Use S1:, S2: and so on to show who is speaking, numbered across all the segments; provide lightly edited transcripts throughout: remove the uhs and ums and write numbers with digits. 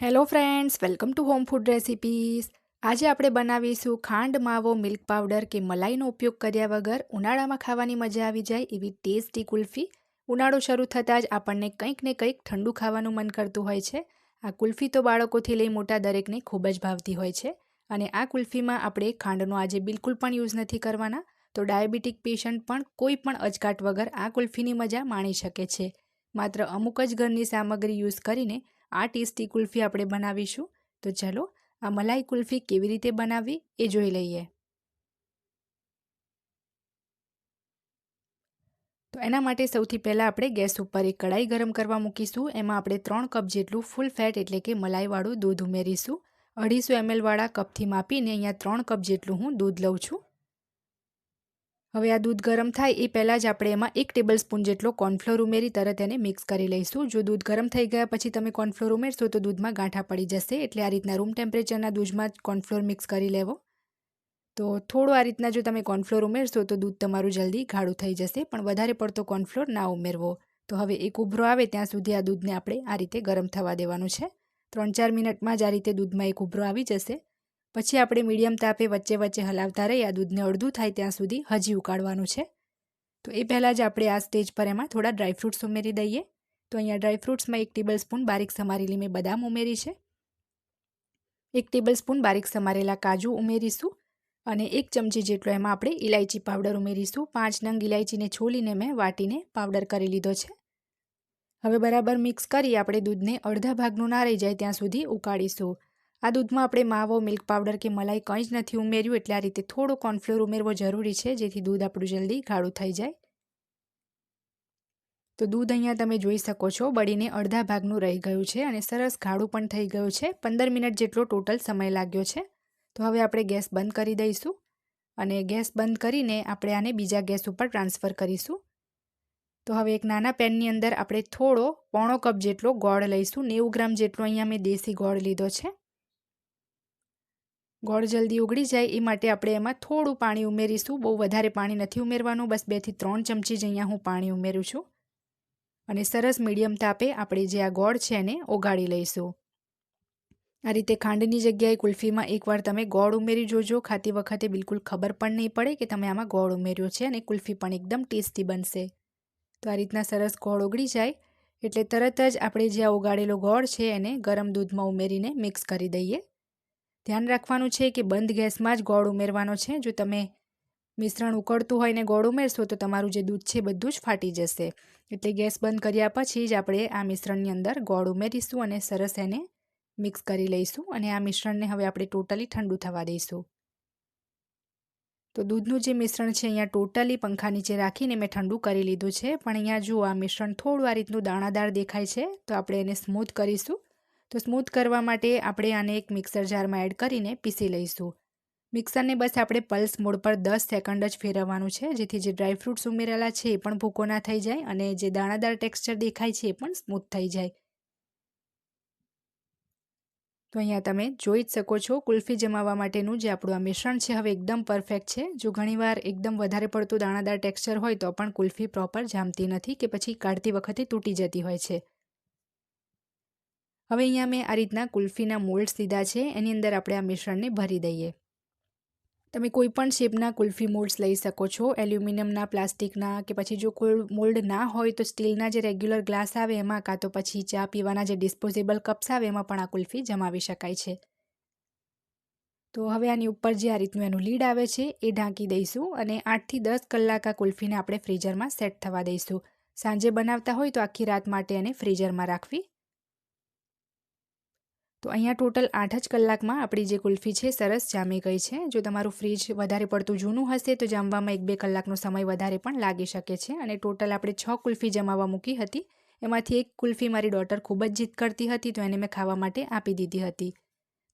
S1: Hello friends, welcome to home food recipes. આજે આપણે બનાવીશું ખાંડ માવો મિલ્ક પાવડર કે મલાઈનો ઉપયોગ કર્યા વગર ઉનાળામાં ખાવાની મજા આવી જાય એવી ટેસ્ટી કુલ્ફી. ઉનાળો શરૂ થતાં જ આપણને કંઈક ને કંઈક ઠંડુ ખાવાનું મન કરતું હોય છે. આ કુલ્ફી તો બાળકોથી લઈ મોટા દરેકને ખૂબ જ ભાવતી હોય છે. અને આ કુલ્ફીમાં આપણે ખાંડનો આજે બિલકુલ પણ યુઝ નથી કરવાના, તો ડાયાબિટીક પેશન્ટ પણ કોઈ પણ અચકાટ વગર આ કુલ્ફીની મજા માણી શકે છે. માત્ર અમુક જ ઘરની સામગ્રી યુઝ કરીને આ ટેસ્ટી કુલ્ફી આપણે બનાવીશું. તો ચાલો આ મલાઈ કુલ્ફી કેવી રીતે બનાવવી એ જોઈ લઈએ. તો એના માટે સૌથી પહેલાં આપણે ગેસ ઉપર એક કઢાઈ ગરમ કરવા મૂકીશું. એમાં આપણે 3 કપ જેટલું ફૂલ ફેટ એટલે કે મલાઈવાળું દૂધ ઉમેરીશું. 250 ml વાળા કપથી માપીને અહીંયા 3 કપ જેટલું હું દૂધ લઉં છું. હવે આ દૂધ ગરમ થાય એ પહેલાં જ આપણે એમાં 1 ટેબલ સ્પૂન જેટલો કોર્નફ્લોર ઉમેરી તરત એને મિક્સ કરી લઈશું. જો દૂધ ગરમ થઈ ગયા પછી તમે કોર્નફ્લોર ઉમેરશો તો દૂધમાં ગાંઠા પડી જશે, એટલે આ રીતના રૂમ ટેમ્પરેચરના દૂધમાં જ કોર્નફ્લોર મિક્સ કરી લેવો. તો થોડું આ રીતના જો તમે કોર્નફ્લોર ઉમેરશો તો દૂધ તમારું જલ્દી ગાઢું થઈ જશે, પણ વધારે પડતો કોર્નફ્લોર ના ઉમેરવો. તો હવે એક ઉભરો આવે ત્યાં સુધી આ દૂધને આપણે આ રીતે ગરમ થવા દેવાનું છે. 3-4 મિનિટમાં જ આ રીતે દૂધમાં એક ઉભરો આવી જશે. પછી આપણે મીડિયમ તાપે વચ્ચે વચ્ચે હલાવતા રહી આ દૂધને અડધું થાય ત્યાં સુધી હજી ઉકાળવાનું છે. તો એ પહેલાં જ આપણે આ સ્ટેજ પર એમાં થોડા ડ્રાયફ્રૂટ્સ ઉમેરી દઈએ. તો અહીંયા ડ્રાયફ્રૂટ્સમાં 1 ટેબલ સ્પૂન બારીક સમારેલી મેં બદામ ઉમેરી છે. 1 ટેબલ સ્પૂન બારીક સમારેલા કાજુ ઉમેરીશું. અને 1 ચમચી જેટલો એમાં આપણે ઇલાયચી પાવડર ઉમેરીશું. 5 નંગ ઇલાયચીને છોલીને મેં વાટીને પાવડર કરી લીધો છે. હવે બરાબર મિક્સ કરી આપણે દૂધને અડધા ભાગનું ના રહી જાય ત્યાં સુધી ઉકાળીશું. આ દૂધમાં આપણે માવો મિલ્ક પાવડર કે મલાઈ કંઈ જ નથી ઉમેર્યું, એટલે આ રીતે થોડો કોર્નફ્લોર ઉમેરવો જરૂરી છે, જેથી દૂધ આપણું જલ્દી ગાઢું થઈ જાય. તો દૂધ અહીંયા તમે જોઈ શકો છો બળીને અડધા ભાગનું રહી ગયું છે અને સરસ ગાઢું પણ થઈ ગયું છે. 15 મિનિટ જેટલો ટોટલ સમય લાગ્યો છે. તો હવે આપણે ગેસ બંધ કરી દઈશું અને ગેસ બંધ કરીને આપણે આને બીજા ગેસ ઉપર ટ્રાન્સફર કરીશું. તો હવે એક નાના પેનની અંદર આપણે થોડો 1/4 કપ જેટલો ગોળ લઈશું. 90 ગ્રામ જેટલો અહીંયા મેં દેશી ગોળ લીધો છે. ગોળ જલ્દી ઉગળી જાય એ માટે આપણે એમાં થોડું પાણી ઉમેરીશું. બહુ વધારે પાણી નથી ઉમેરવાનું, બસ 2 થી 3 ચમચી જ અહીંયા હું પાણી ઉમેરું છું. અને સરસ મીડિયમ તાપે આપણે જે આ ગોળ છે એને ઓગાળી લઈશું. આ રીતે ખાંડની જગ્યાએ કુલ્ફીમાં એકવાર તમે ગોળ ઉમેરી જોજો. ખાતી વખતે બિલકુલ ખબર પણ નહીં પડે કે તમે આમાં ગોળ ઉમેર્યો છે, અને કુલ્ફી પણ એકદમ ટેસ્ટી બનશે. તો આ રીતના સરસ ગોળ ઓગળી જાય એટલે તરત જ આપણે જે આ ઓગાળેલો ગોળ છે એને ગરમ દૂધમાં ઉમેરીને મિક્સ કરી દઈએ. ધ્યાન રાખવાનું છે કે બંધ ગેસમાં જ ગોળ ઉમેરવાનો છે. જો તમે મિશ્રણ ઉકળતું હોય ને ગોળ ઉમેરશો તો તમારું જે દૂધ છે બધું જ ફાટી જશે. એટલે ગેસ બંધ કર્યા પછી જ આપણે આ મિશ્રણની અંદર ગોળ ઉમેરીશું અને સરસ એને મિક્સ કરી લઈશું. અને આ મિશ્રણને હવે આપણે ટોટલી ઠંડુ થવા દઈશું. તો દૂધનું જે મિશ્રણ છે અહીંયા ટોટલી પંખા નીચે રાખીને મેં ઠંડુ કરી લીધું છે. પણ અહીંયા જુઓ આ મિશ્રણ થોડું આ રીતનું દાણાદાર દેખાય છે, તો આપણે એને સ્મૂથ કરીશું. તો સ્મૂથ કરવા માટે આપણે આને એક મિક્સર જારમાં એડ કરીને પીસી લઈશું. મિક્સરને બસ આપણે પલ્સ મોડ પર 10 સેકન્ડ જ ફેરવવાનું છે, જેથી જે ડ્રાયફ્રૂટ્સ ઉમેરેલા છે એ પણ ભૂકો ના થઈ જાય અને જે દાણાદાર ટેક્સચર દેખાય છે એ પણ સ્મૂથ થઈ જાય. તો અહીંયા તમે જોઈ જ શકો છો કુલ્ફી જમાવવા માટેનું જે આપણું આ મિશ્રણ છે હવે એકદમ પરફેક્ટ છે. જો ઘણીવાર એકદમ વધારે પડતું દાણાદાર ટેક્સચર હોય તો પણ કુલ્ફી પ્રોપર જામતી નથી કે પછી કાઢતી વખતે તૂટી જતી હોય છે. હવે અહીંયા મેં આ રીતના કુલ્ફીના મોલ્ડ્સ લીધા છે, એની અંદર આપણે આ મિશ્રણને ભરી દઈએ. તમે કોઈ પણ શેપના કુલ્ફી મોલ્ડ્સ લઈ શકો છો, એલ્યુમિનિયમના, પ્લાસ્ટિકના, કે પછી જો કોઈ મોલ્ડ ના હોય તો સ્ટીલના જે રેગ્યુલર ગ્લાસ આવે એમાં, કાં તો પછી ચા પીવાના જે ડિસ્પોઝેબલ કપ્સ આવે એમાં પણ આ કુલ્ફી જમાવી શકાય છે. તો હવે આની ઉપર જે આ રીતનું એનું લીડ આવે છે એ ઢાંકી દઈશું અને 8 થી 10 કલાક આ કુલ્ફીને આપણે ફ્રીઝરમાં સેટ થવા દઈશું. સાંજે બનાવતા હોય તો આખી રાત માટે એને ફ્રીઝરમાં રાખવી. તો અહીંયા ટોટલ 8 જ કલાકમાં આપણી જે કુલ્ફી છે સરસ જામી ગઈ છે. જો તમારું ફ્રીજ વધારે પડતું જૂનું હશે તો જામવામાં 1-2 કલાકનો સમય વધારે પણ લાગી શકે છે. અને ટોટલ આપણે 6 કુલ્ફી જમાવવા મૂકી હતી, એમાંથી એક કુલ્ફી મારી ડોટર ખૂબ જ જીદ કરતી હતી તો એને મેં ખાવા માટે આપી દીધી હતી.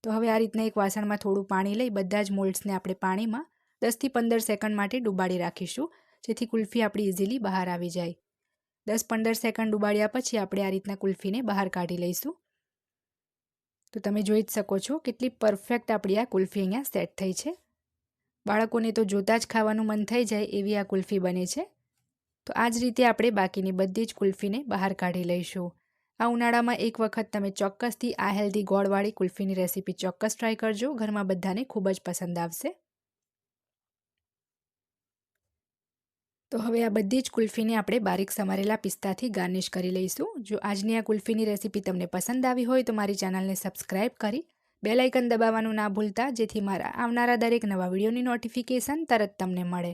S1: તો હવે આ રીતના એક વાસણમાં થોડું પાણી લઈ બધા જ મોલ્ડ્સને આપણે પાણીમાં 10 થી 15 સેકન્ડ માટે ડુબાડી રાખીશું, જેથી કુલ્ફી આપણી ઇઝીલી બહાર આવી જાય. 10-15 સેકન્ડ ડુબાડ્યા પછી આપણે આ રીતના કુલ્ફીને બહાર કાઢી લઈશું. તો તમે જોઈ જ શકો છો કેટલી પરફેક્ટ આપણી આ કુલ્ફી અહીંયા સેટ થઈ છે. બાળકોને તો જોતાં જ ખાવાનું મન થઈ જાય એવી આ કુલ્ફી બને છે. તો આ જ રીતે આપણે બાકીની બધી જ કુલ્ફીને બહાર કાઢી લઈશું. આ ઉનાળામાં એક વખત તમે ચોક્કસથી આ હેલ્ધી ગોળવાળી કુલ્ફીની રેસીપી ચોક્કસ ટ્રાય કરજો. ઘરમાં બધાને ખૂબ જ પસંદ આવશે. તો હવે આ બધી જ કુલ્ફીને આપણે બારીક સમારેલા પિસ્તાથી ગાર્નિશ કરી લઈશું. જો આજની આ કુલ્ફીની રેસીપી તમને પસંદ આવી હોય તો મારી ચેનલને સબસ્ક્રાઈબ કરી બેલ આઇકન દબાવવાનું ના ભૂલતા, જેથી મારા આવનારા દરેક નવા વિડીયોની નોટિફિકેશન તરત તમને મળે.